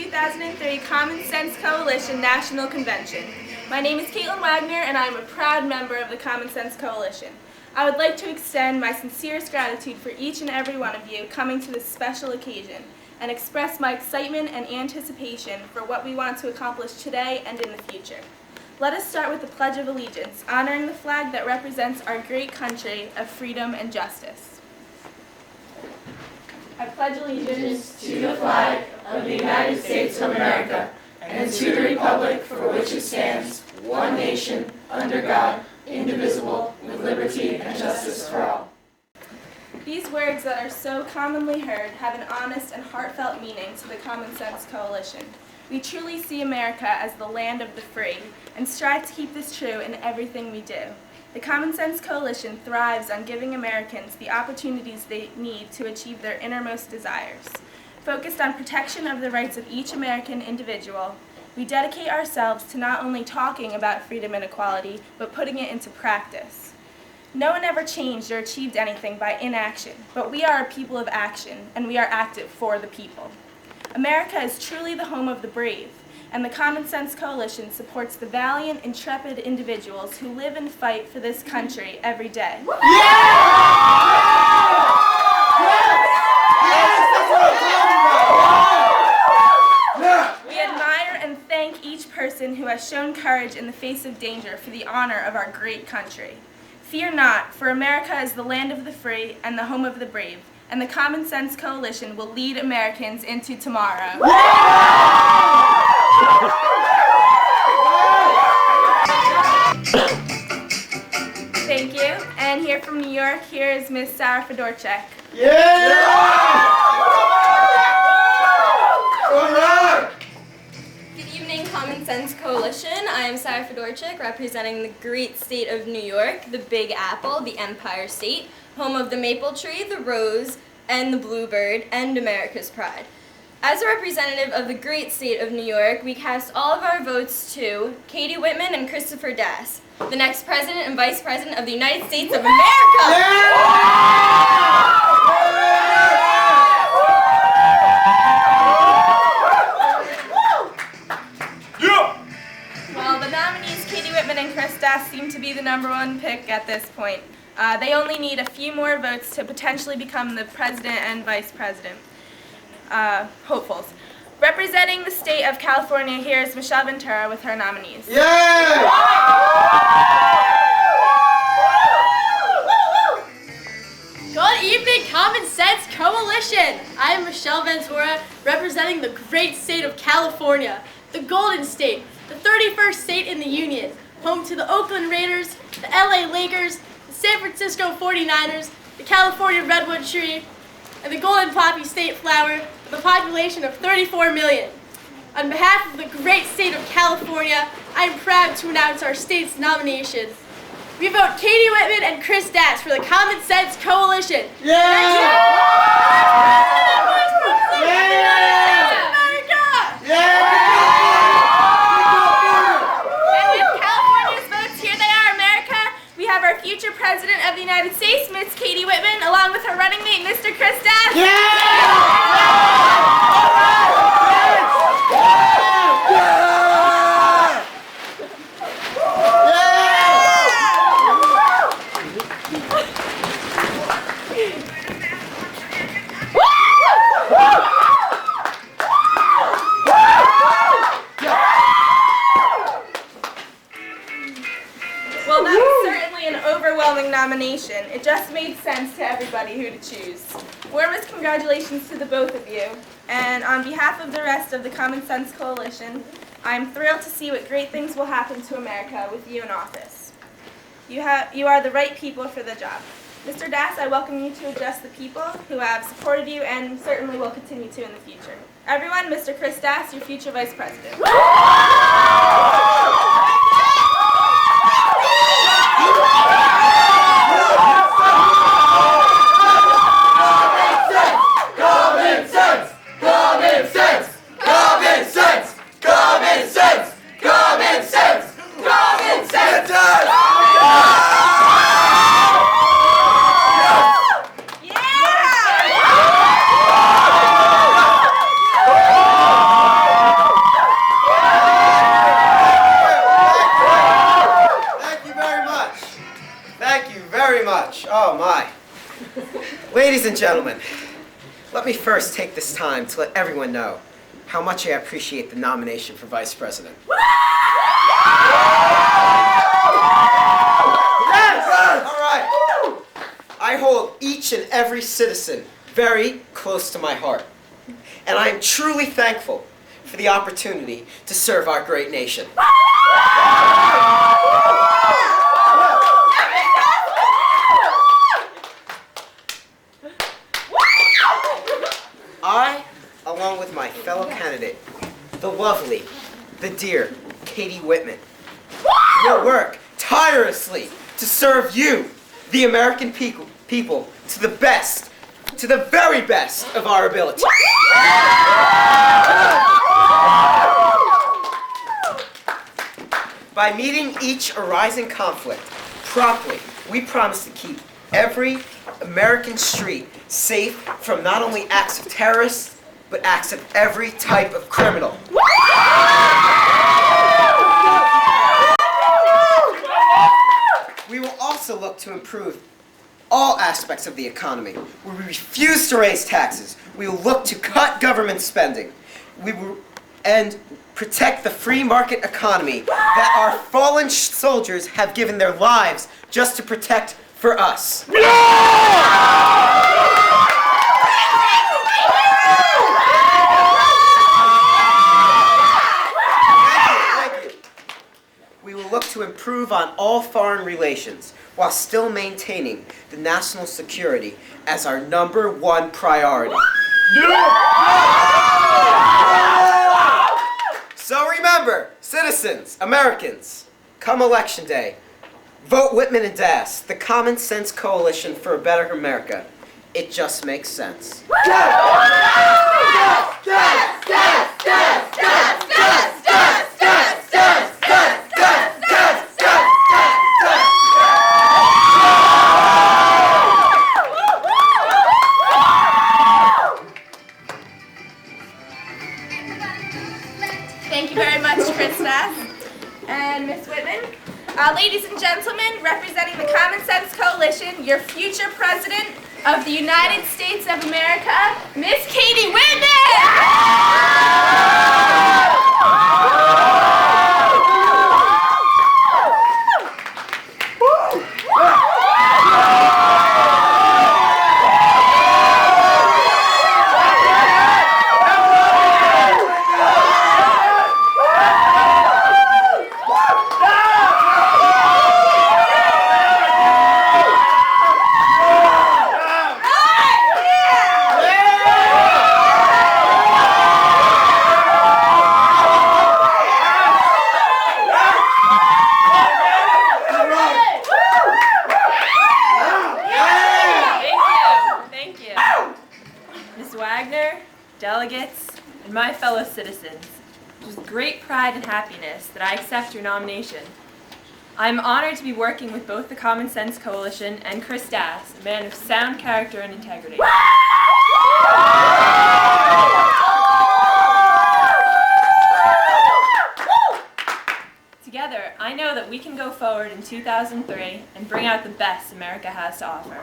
2003 Common Sense Coalition National Convention. My name is Caitlin Wagner, and I am a proud member of the Common Sense Coalition. I would like to extend my sincerest gratitude for each and every one of you coming to this special occasion and express my excitement and anticipation for what we want to accomplish today and in the future. Let us start with the Pledge of Allegiance, honoring the flag that represents our great country of freedom and justice. I pledge allegiance to the flag of the United States of America and to the republic for which it stands, one nation, under God, indivisible, with liberty and justice for all. These words that are so commonly heard have an honest and heartfelt meaning to the Common Sense Coalition. We truly see America as the land of the free and strive to keep this true in everything we do. The Common Sense Coalition thrives on giving Americans the opportunities they need to achieve their innermost desires. Focused on protection of the rights of each American individual, we dedicate ourselves to not only talking about freedom and equality, but putting it into practice. No one ever changed or achieved anything by inaction, but we are a people of action, and we are active for the people. America is truly the home of the brave, and the Common Sense Coalition supports the valiant, intrepid individuals who live and fight for this country every day. We admire and thank each person who has shown courage in the face of danger for the honor of our great country. Fear not, for America is the land of the free and the home of the brave, and the Common Sense Coalition will lead Americans into tomorrow. Thank you. And here from New York, here is Miss Sarah Fedorchak. Good evening, Common Sense Coalition. I am Sarah Fedorchak, representing the great state of New York, the Big Apple, the Empire State, home of the maple tree, the rose, and the bluebird, and America's pride. As a representative of the great state of New York, we cast all of our votes to Katie Whitman and Christopher Dass, the next President and Vice President of the United States of America! Well, the nominees Katie Whitman and Chris Dass seem to be the #1 pick at this point. They only need a few more votes to potentially become the President and Vice President. Hopefuls. Representing the state of California, here is Michelle Ventura with her nominees. Good evening, Common Sense Coalition. I am Michelle Ventura, representing the great state of California, the Golden State, the 31st state in the Union, home to the Oakland Raiders, the LA Lakers, the San Francisco 49ers, the California Redwood Tree, and the Golden Poppy State Flower, with a population of 34 million. On behalf of the great state of California, I am proud to announce our state's nominations. We vote Katie Whitman and Chris Dass for the Common Sense Coalition. Our future President of the United States, Miss Katie Whitman, along with her running mate, Mr. Chris Dass. Well, that was certainly an overwhelming nomination. It just made sense to everybody who to choose. Warmest congratulations to the both of you. And on behalf of the rest of the Common Sense Coalition, I'm thrilled to see what great things will happen to America with you in office. You are the right people for the job. Mr. Dass, I welcome you to address the people who have supported you and certainly will continue to in the future. Everyone, Mr. Chris Dass, your future Vice President. Ladies and gentlemen, let me first take this time to let everyone know how much I appreciate the nomination for Vice President. Yes! All right. I hold each and every citizen very close to my heart, and I am truly thankful for the opportunity to serve our great nation. I, along with my fellow candidate, the lovely, the dear Katie Whitman, will work tirelessly to serve you, the American people, to the best, to the very best of our ability. By meeting each arising conflict promptly, we promise to keep every American street safe from not only acts of terrorists, but acts of every type of criminal. We will also look to improve all aspects of the economy. We refuse to raise taxes. We will look to cut government spending. We will protect the free market economy that our fallen soldiers have given their lives just to protect for us. Thank you. We will look to improve on all foreign relations while still maintaining the national security as our #1 priority. So remember, citizens, Americans, come Election Day, vote Whitman and Das, the Common Sense Coalition for a Better America. It just makes sense. Thank you very much, Krista and Miss Whitman. Ladies and gentlemen, representing the Common Sense Coalition, your future President of the United States of America, Miss Katie delegates, and my fellow citizens, it is with great pride and happiness that I accept your nomination. I am honored to be working with both the Common Sense Coalition and Chris Das, a man of sound character and integrity. Together, I know that we can go forward in 2003 and bring out the best America has to offer.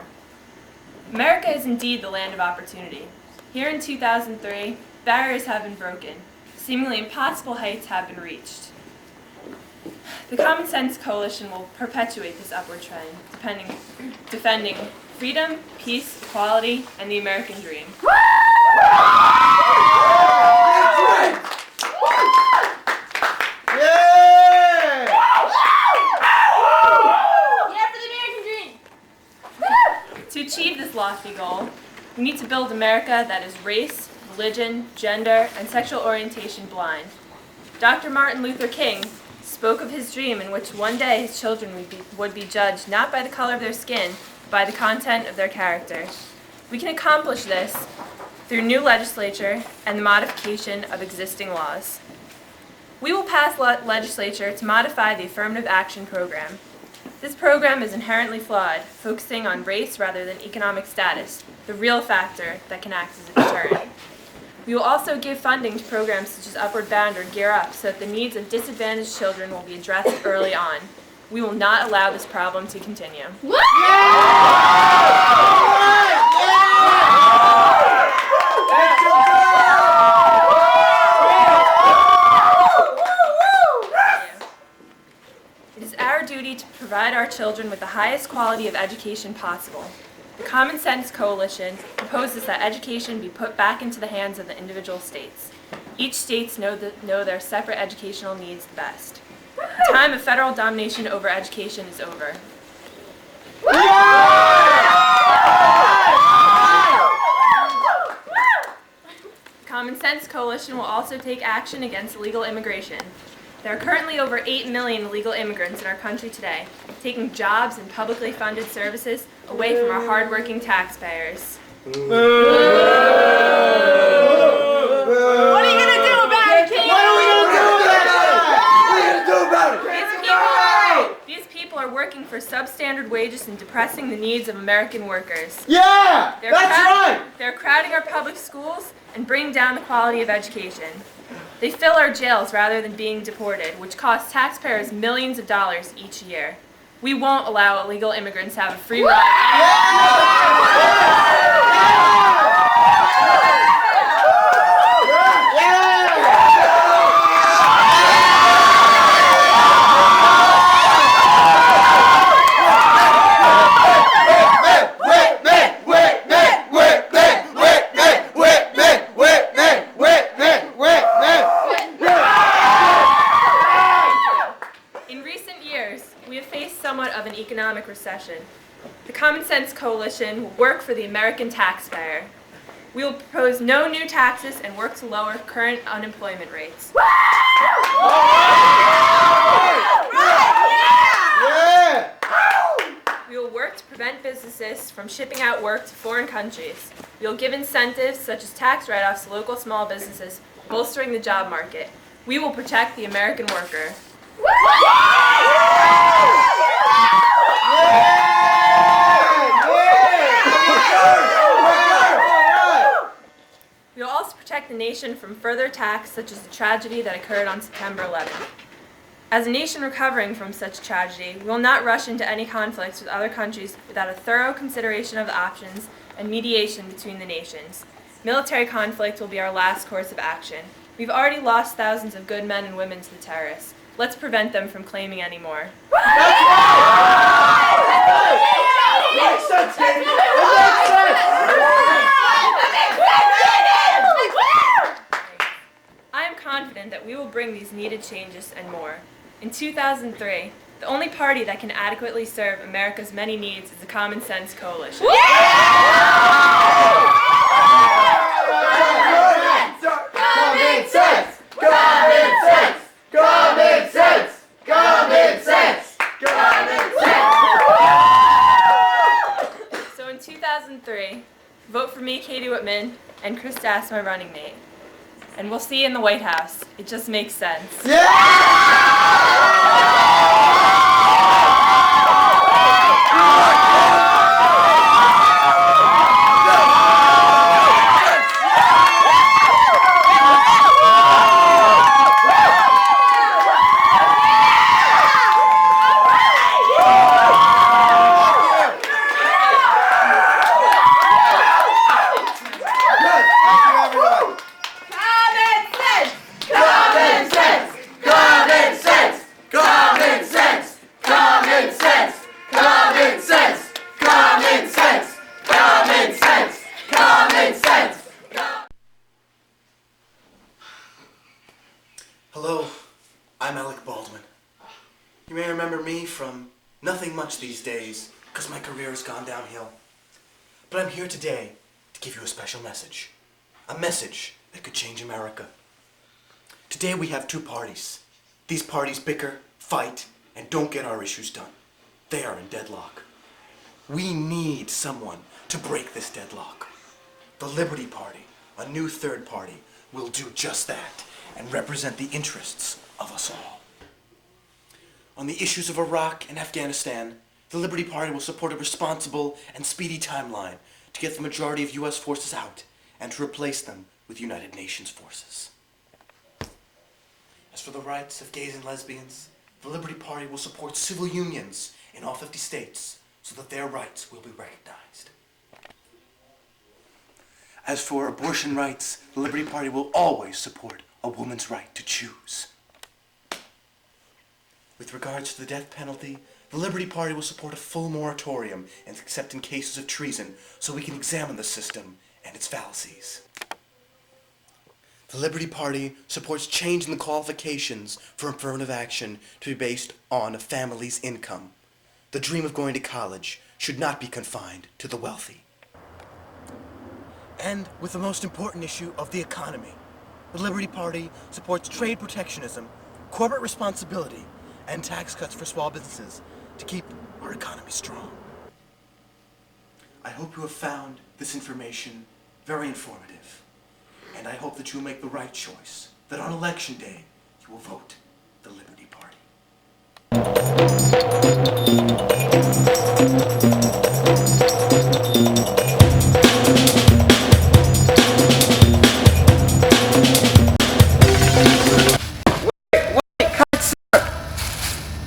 America is indeed the land of opportunity. Here in 2003, barriers have been broken. Seemingly impossible heights have been reached. The Common Sense Coalition will perpetuate this upward trend, defending freedom, peace, equality, and the American dream. To achieve this lofty goal, we need to build America that is race, religion, gender, and sexual orientation blind. Dr. Martin Luther King spoke of his dream in which one day his children would be judged not by the color of their skin, but by the content of their character. We can accomplish this through new legislature and the modification of existing laws. We will pass legislature to modify the Affirmative Action Program. This program is inherently flawed, focusing on race rather than economic status, the real factor that can act as a deterrent. We will also give funding to programs such as Upward Bound or Gear Up so that the needs of disadvantaged children will be addressed early on. We will not allow this problem to continue. Yeah! our children with the highest quality of education possible. The Common Sense Coalition proposes that education be put back into the hands of the individual states. Each states know their separate educational needs the best. The time of federal domination over education is over. Common Sense Coalition will also take action against illegal immigration. There are currently over 8 million illegal immigrants in our country today, taking jobs and publicly funded services away from our hardworking taxpayers. What are you gonna do about it, King? These people are working for substandard wages and depressing the needs of American workers. Yeah, They're crowding our public schools and bringing down the quality of education. They fill our jails rather than being deported, which costs taxpayers millions of dollars each year. We won't allow illegal immigrants to have a free economic recession. The Common Sense Coalition will work for the American taxpayer. We will propose no new taxes and work to lower current unemployment rates. We will work to prevent businesses from shipping out work to foreign countries. We will give incentives such as tax write-offs to local small businesses, bolstering the job market. We will protect the American worker. We will also protect the nation from further attacks such as the tragedy that occurred on September 11th. As a nation recovering from such tragedy, we will not rush into any conflicts with other countries without a thorough consideration of the options and mediation between the nations. Military conflict will be our last course of action. We've already lost thousands of good men and women to the terrorists. Let's prevent them from claiming any more. Makes sense, Katie. It makes sense. I am confident that we will bring these needed changes and more. In 2003, the only party that can adequately serve America's many needs is the Common Sense Coalition. Common sense! Common sense! Common sense! Common sense! Common sense! So in 2003, vote for me, Katie Whitman, and Chris Dass, my running mate. And we'll see you in the White House. It just makes sense. Hello, I'm Alec Baldwin. You may remember me from nothing much these days, because my career has gone downhill. But I'm here today to give you a special message. A message that could change America. Today we have two parties. These parties bicker, fight, and don't get our issues done. They are in deadlock. We need someone to break this deadlock. The Liberty Party, a new third party, will do just that and represent the interests of us all. On the issues of Iraq and Afghanistan, the Liberty Party will support a responsible and speedy timeline to get the majority of U.S. forces out and to replace them with United Nations forces. As for the rights of gays and lesbians, the Liberty Party will support civil unions in all 50 states so that their rights will be recognized. As for abortion rights, the Liberty Party will always support a woman's right to choose. With regards to the death penalty, The Liberty Party will support a full moratorium except in cases of treason so we can examine the system and its fallacies. The Liberty Party supports changing the qualifications for affirmative action to be based on a family's income. The dream of going to college should not be confined to the wealthy. And with the most important issue of the economy, the Liberty Party supports trade protectionism, corporate responsibility, and tax cuts for small businesses to keep our economy strong. I hope you have found this information very informative, and I hope that you will make the right choice, that on election day you will vote the Liberty Party.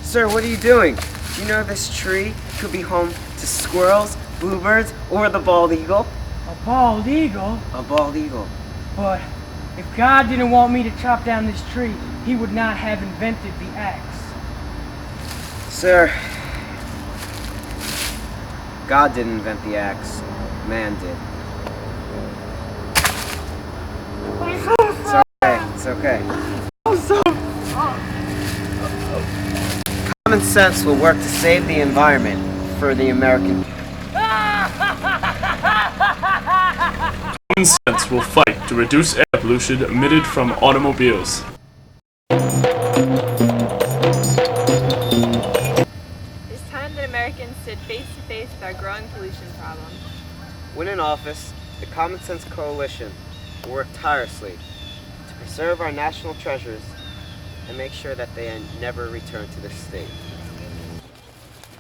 Sir, what are you doing? Do you know this tree could be home to squirrels, bluebirds, or the bald eagle? A bald eagle? A bald eagle. But if God didn't want me to chop down this tree, he would not have invented the axe. Sir, God didn't invent the axe. Man did. It's okay. It's okay. Common sense will work to save the environment for the American people. Common sense will fight to reduce air pollution emitted from automobiles. It's time that Americans stood face to face with our growing pollution problem. When in office, the Common Sense Coalition will work tirelessly to preserve our national treasures and make sure that they never return to this state.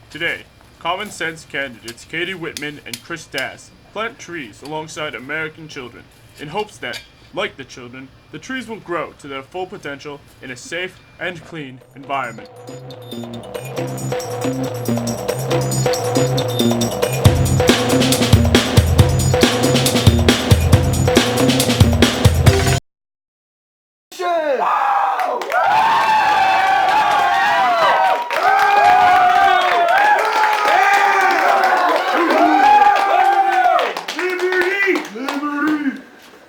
Today, Common Sense candidates Katie Whitman and Chris Dass plant trees alongside American children in hopes that, like the children, the trees will grow to their full potential in a safe and clean environment.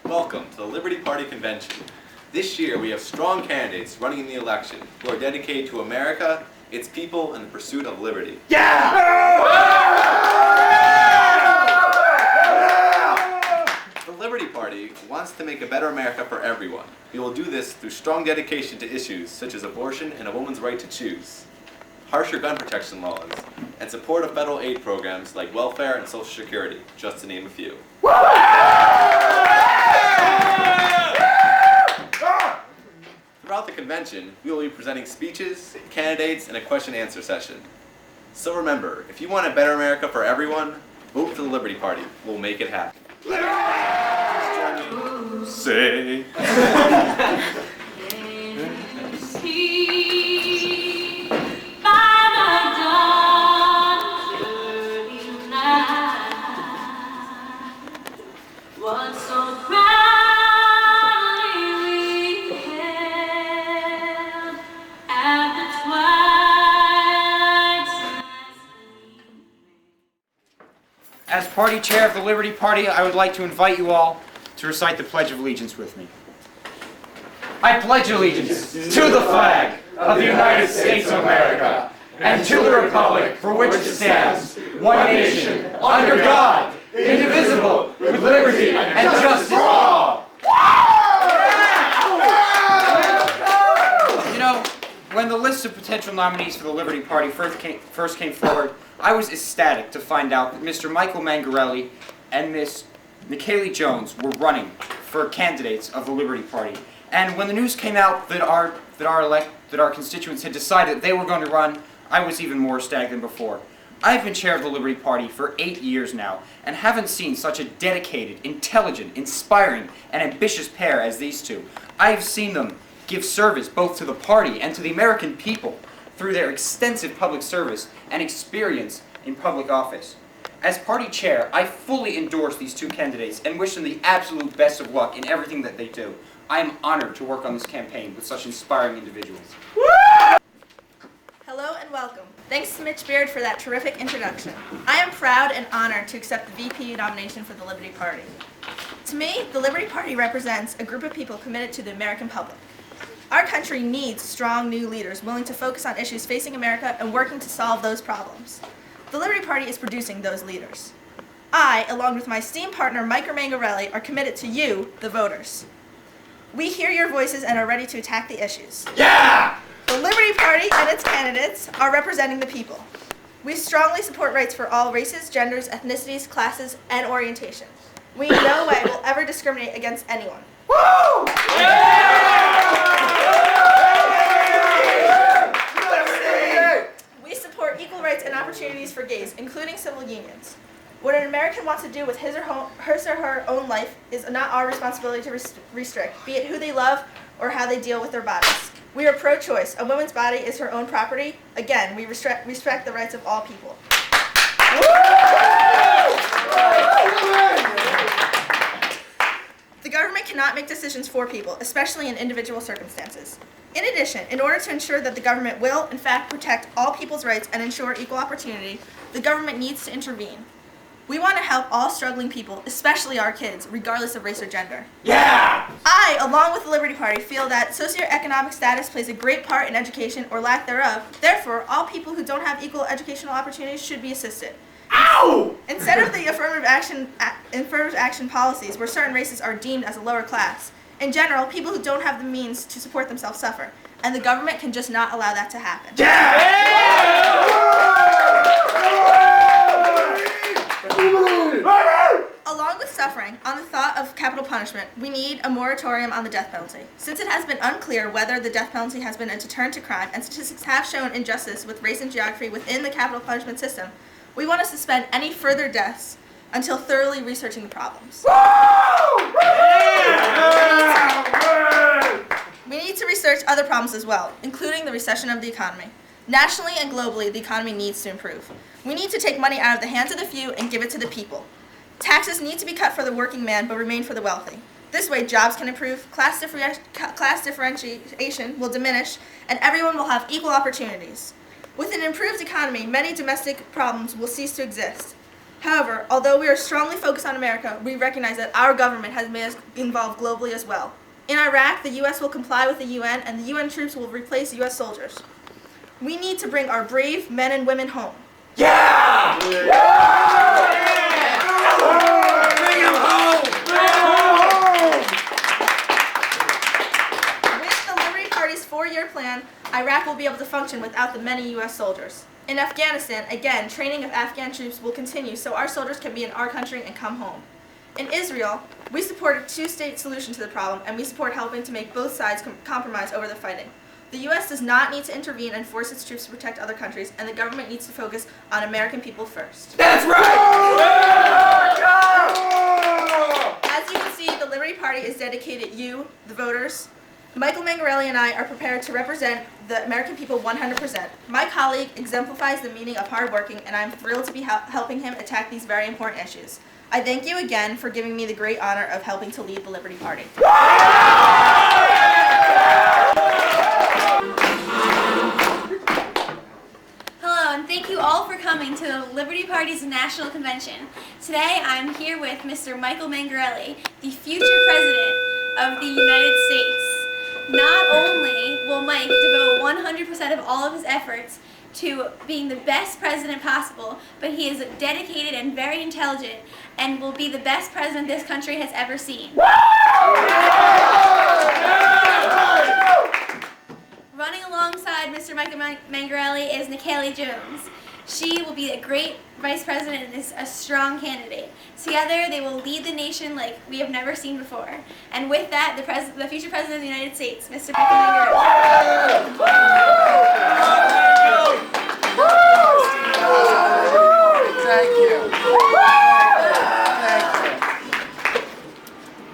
Welcome to the Liberty Party Convention. This year we have strong candidates running in the election who are dedicated to America, its people, and the pursuit of liberty. The Liberty Party wants to make a better America for everyone. We will do this through strong dedication to issues such as abortion and a woman's right to choose, harsher gun protection laws, and support of federal aid programs like welfare and Social Security, just to name a few. Throughout the convention, we will be presenting speeches, candidates, and a question-and-answer session. So remember, if you want a better America for everyone, vote for the Liberty Party. We'll make it happen. Say. As party chair of the Liberty Party, I would like to invite you all to recite the Pledge of Allegiance with me. I pledge allegiance to the flag of the United States of America and to the republic for which it stands, one nation, under God, indivisible, with liberty and justice for all. You know, when the list of potential nominees for the Liberty Party first came forward, I was ecstatic to find out that Mr. Michael Mangarelli and Miss McKaylee Jones were running for candidates of the Liberty Party. And when the news came out that our constituents had decided that they were going to run, I was even more ecstatic than before. I've been chair of the Liberty Party for 8 years now, and haven't seen such a dedicated, intelligent, inspiring, and ambitious pair as these two. I've seen them give service both to the party and to the American people through their extensive public service and experience in public office. As party chair, I fully endorse these two candidates and wish them the absolute best of luck in everything that they do. I am honored to work on this campaign with such inspiring individuals. Hello and and welcome. Thanks to Mitch Beard for that terrific introduction. I am proud and honored to accept the VP nomination for the Liberty Party. To me, the Liberty Party represents a group of people committed to the American public. Our country needs strong new leaders willing to focus on issues facing America and working to solve those problems. The Liberty Party is producing those leaders. I, along with my esteemed partner Mike Mangarelli, are committed to you, the voters. We hear your voices and are ready to attack the issues. Yeah! The Liberty Party and its candidates are representing the people. We strongly support rights for all races, genders, ethnicities, classes, and orientations. We in no way will ever discriminate against anyone. Woo! We support equal rights and opportunities for gays, including civil unions. What an American wants to do with his or her own life is not our responsibility to restrict, be it who they love or how they deal with their bodies. We are pro-choice. A woman's body is her own property. Again, we respect the rights of all people. The government cannot make decisions for people, especially in individual circumstances. In addition, in order to ensure that the government will, in fact, protect all people's rights and ensure equal opportunity, the government needs to intervene. We want to help all struggling people, especially our kids, regardless of race or gender. Yeah! I, along with the Liberty Party, feel that socioeconomic status plays a great part in education or lack thereof. Therefore, all people who don't have equal educational opportunities should be assisted. Ow! Instead of the affirmative action policies where certain races are deemed as a lower class, in general, people who don't have the means to support themselves suffer, and the government can just not allow that to happen. Along with suffering, on the thought of capital punishment, we need a moratorium on the death penalty. Since it has been unclear whether the death penalty has been a deterrent to crime, and statistics have shown injustice with race and geography within the capital punishment system, we want to suspend any further deaths until thoroughly researching the problems. We need to research other problems as well, including the recession of the economy. Nationally and globally, the economy needs to improve. We need to take money out of the hands of the few and give it to the people. Taxes need to be cut for the working man but remain for the wealthy. This way, jobs can improve, class differentiation will diminish, and everyone will have equal opportunities. With an improved economy, many domestic problems will cease to exist. However, although we are strongly focused on America, we recognize that our government has made us involved globally as well. In Iraq, the U.S. will comply with the UN, and the UN troops will replace U.S. soldiers. We need to bring our brave men and women home. Yeah! Bring them home! With the Liberty Party's 4-year plan, Iraq will be able to function without the many U.S. soldiers. In Afghanistan, again, training of Afghan troops will continue so our soldiers can be in our country and come home. In Israel, we support a two-state solution to the problem, and we support helping to make both sides compromise over the fighting. The U.S. does not need to intervene and force its troops to protect other countries, and the government needs to focus on American people first. That's right! As you can see, the Liberty Party is dedicated you, the voters. Michael Mangarelli and I are prepared to represent the American people 100%. My colleague exemplifies the meaning of hardworking, and I'm thrilled to be helping him attack these very important issues. I thank you again for giving me the great honor of helping to lead the Liberty Party. Hello, and thank you all for coming to the Liberty Party's National Convention. Today, I'm here with Mr. Michael Mangarelli, the future President of the United States. Not only will Mike devote 100% of all of his efforts to being the best president possible, but he is dedicated and very intelligent and will be the best president this country has ever seen. Running alongside Mr. Michael Mangarelli is Nikayla Jones. She will be a great vice president and is a strong candidate. Together, they will lead the nation like we have never seen before. And with that, the future president of the United States, Mr. Michael Thank you.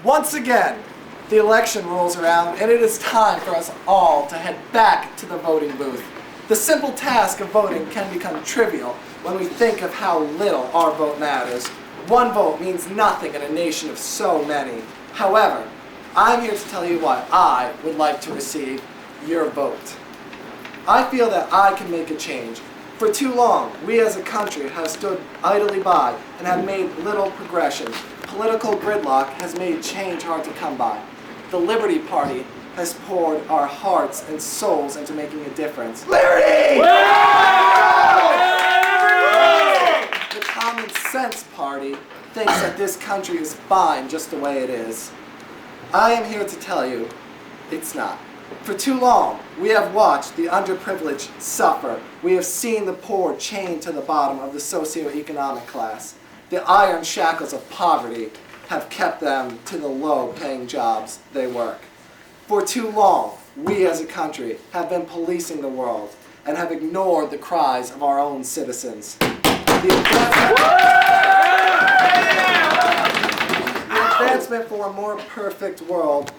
Once again, the election rolls around and it is time for us all to head back to the voting booth. The simple task of voting can become trivial when we think of how little our vote matters. One vote means nothing in a nation of so many. However, I'm here to tell you why I would like to receive your vote. I feel that I can make a change. For too long, we as a country have stood idly by and have made little progression. Political gridlock has made change hard to come by. The Liberty Party has poured our hearts and souls into making a difference. Liberty! The Common Sense Party thinks that this country is fine just the way it is. I am here to tell you, it's not. For too long, we have watched the underprivileged suffer. We have seen the poor chained to the bottom of the socioeconomic class. The iron shackles of poverty have kept them to the low-paying jobs they work. For too long, we as a country have been policing the world and have ignored the cries of our own citizens. The advancement for a more perfect world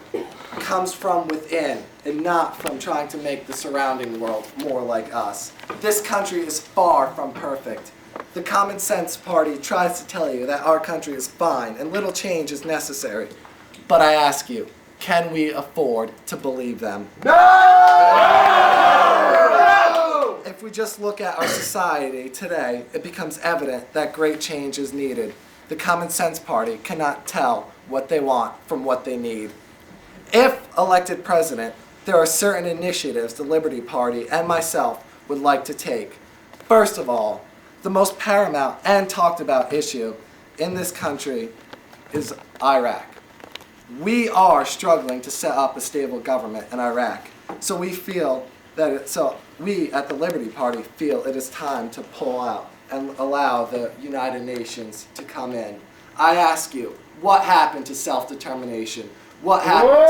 comes from within and not from trying to make the surrounding world more like us. This country is far from perfect. The Common Sense Party tries to tell you that our country is fine and little change is necessary. But I ask you, can we afford to believe them? No! If we just look at our society today, it becomes evident that great change is needed. The Common Sense Party cannot tell what they want from what they need. If elected president, there are certain initiatives the Liberty Party and myself would like to take. First of all, the most paramount and talked about issue in this country is Iraq. We are struggling to set up a stable government in Iraq. So we at the Liberty Party feel it is time to pull out and allow the United Nations to come in. I ask you, what happened to self-determination? What happened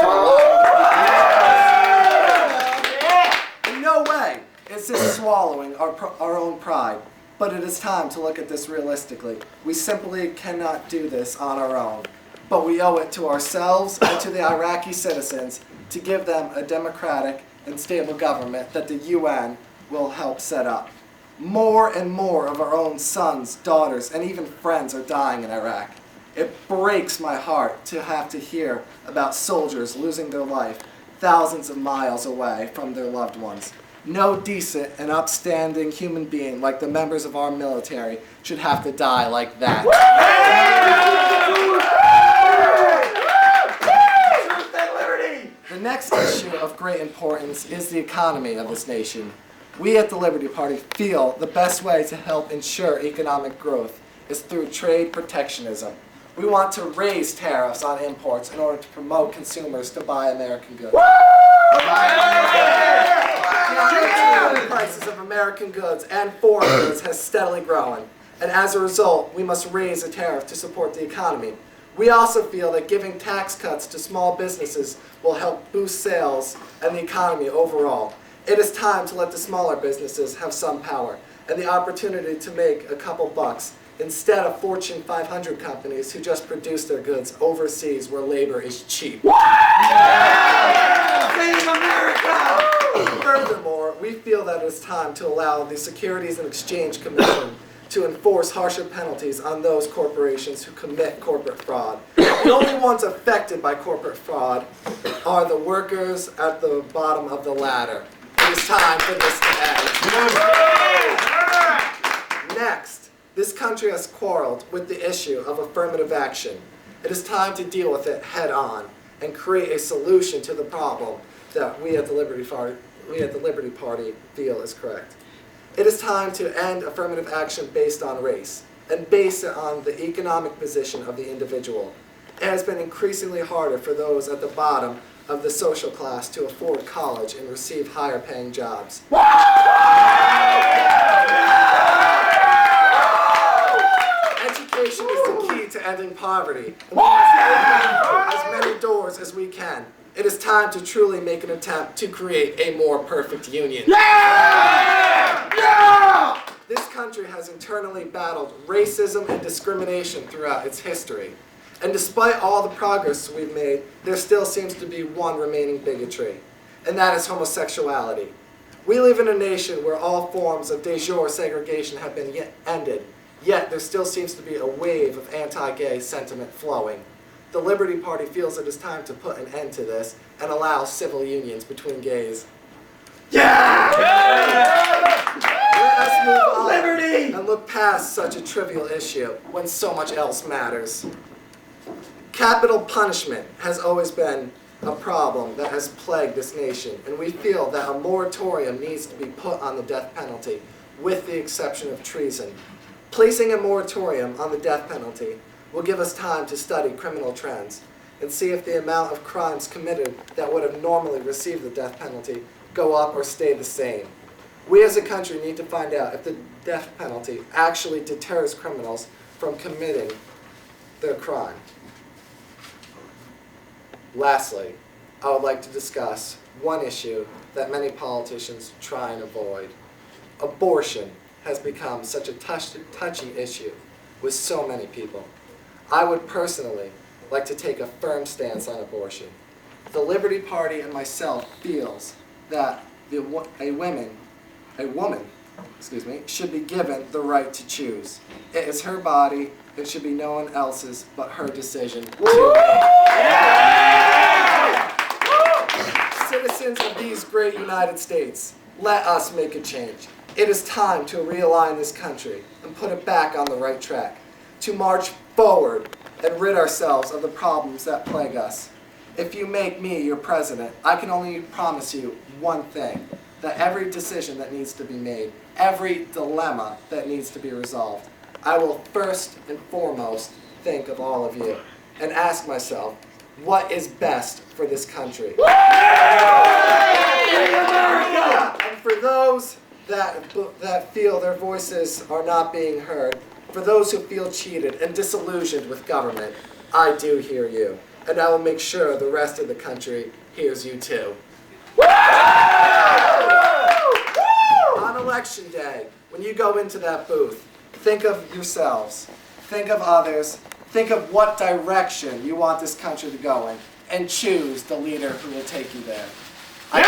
to In no way is this swallowing our own pride, but it is time to look at this realistically. We simply cannot do this on our own, but we owe it to ourselves and to the Iraqi citizens to give them a democratic and stable government that the UN will help set up. More and more of our own sons, daughters, and even friends are dying in Iraq. It breaks my heart to have to hear about soldiers losing their life thousands of miles away from their loved ones. No decent and upstanding human being like the members of our military should have to die like that. The next issue of great importance is the economy of this nation. We at the Liberty Party feel the best way to help ensure economic growth is through trade protectionism. We want to raise tariffs on imports in order to promote consumers to buy American goods. The prices of American goods and foreign goods has steadily grown, and as a result, we must raise a tariff to support the economy. We also feel that giving tax cuts to small businesses will help boost sales and the economy overall. It is time to let the smaller businesses have some power and the opportunity to make a couple bucks instead of Fortune 500 companies who just produce their goods overseas where labor is cheap. Save America! Furthermore, we feel that it is time to allow the Securities and Exchange Commission to enforce harsher penalties on those corporations who commit corporate fraud. The only ones affected by corporate fraud are the workers at the bottom of the ladder. It is time for this to end. Next, this country has quarreled with the issue of affirmative action. It is time to deal with it head on and create a solution to the problem that we at the Liberty Party feel is correct. It is time to end affirmative action based on race and base it on the economic position of the individual. It has been increasingly harder for those at the bottom of the social class to afford college and receive higher paying jobs. Education is the key to ending poverty, and we must open as many doors as we can. It is time to truly make an attempt to create a more perfect union. This country has internally battled racism and discrimination throughout its history. And despite all the progress we've made, there still seems to be one remaining bigotry, and that is homosexuality. We live in a nation where all forms of de jure segregation have been ended, yet there still seems to be a wave of anti-gay sentiment flowing. The Liberty Party feels it is time to put an end to this and allow civil unions between gays. Yeah! Let us move on and look past such a trivial issue when so much else matters. Capital punishment has always been a problem that has plagued this nation, and we feel that a moratorium needs to be put on the death penalty, with the exception of treason. Placing a moratorium on the death penalty will give us time to study criminal trends and see if the amount of crimes committed that would have normally received the death penalty go up or stay the same. We as a country need to find out if the death penalty actually deters criminals from committing their crime. Lastly, I would like to discuss one issue that many politicians try and avoid. Abortion has become such a touchy issue with so many people. I would personally like to take a firm stance on abortion. The Liberty Party and myself feels that a woman, should be given the right to choose. It is her body. It should be no one else's but her decision to make. Citizens of these great United States, let us make a change. It is time to realign this country and put it back on the right track, to march forward and rid ourselves of the problems that plague us. If you make me your president, I can only promise you one thing, that every decision that needs to be made, every dilemma that needs to be resolved, I will first and foremost think of all of you and ask myself, what is best for this country? And for those that feel their voices are not being heard, for those who feel cheated and disillusioned with government, I do hear you, and I will make sure the rest of the country hears you too. On election day, when you go into that booth, think of yourselves, think of others, think of what direction you want this country to go in, and choose the leader who will take you there. I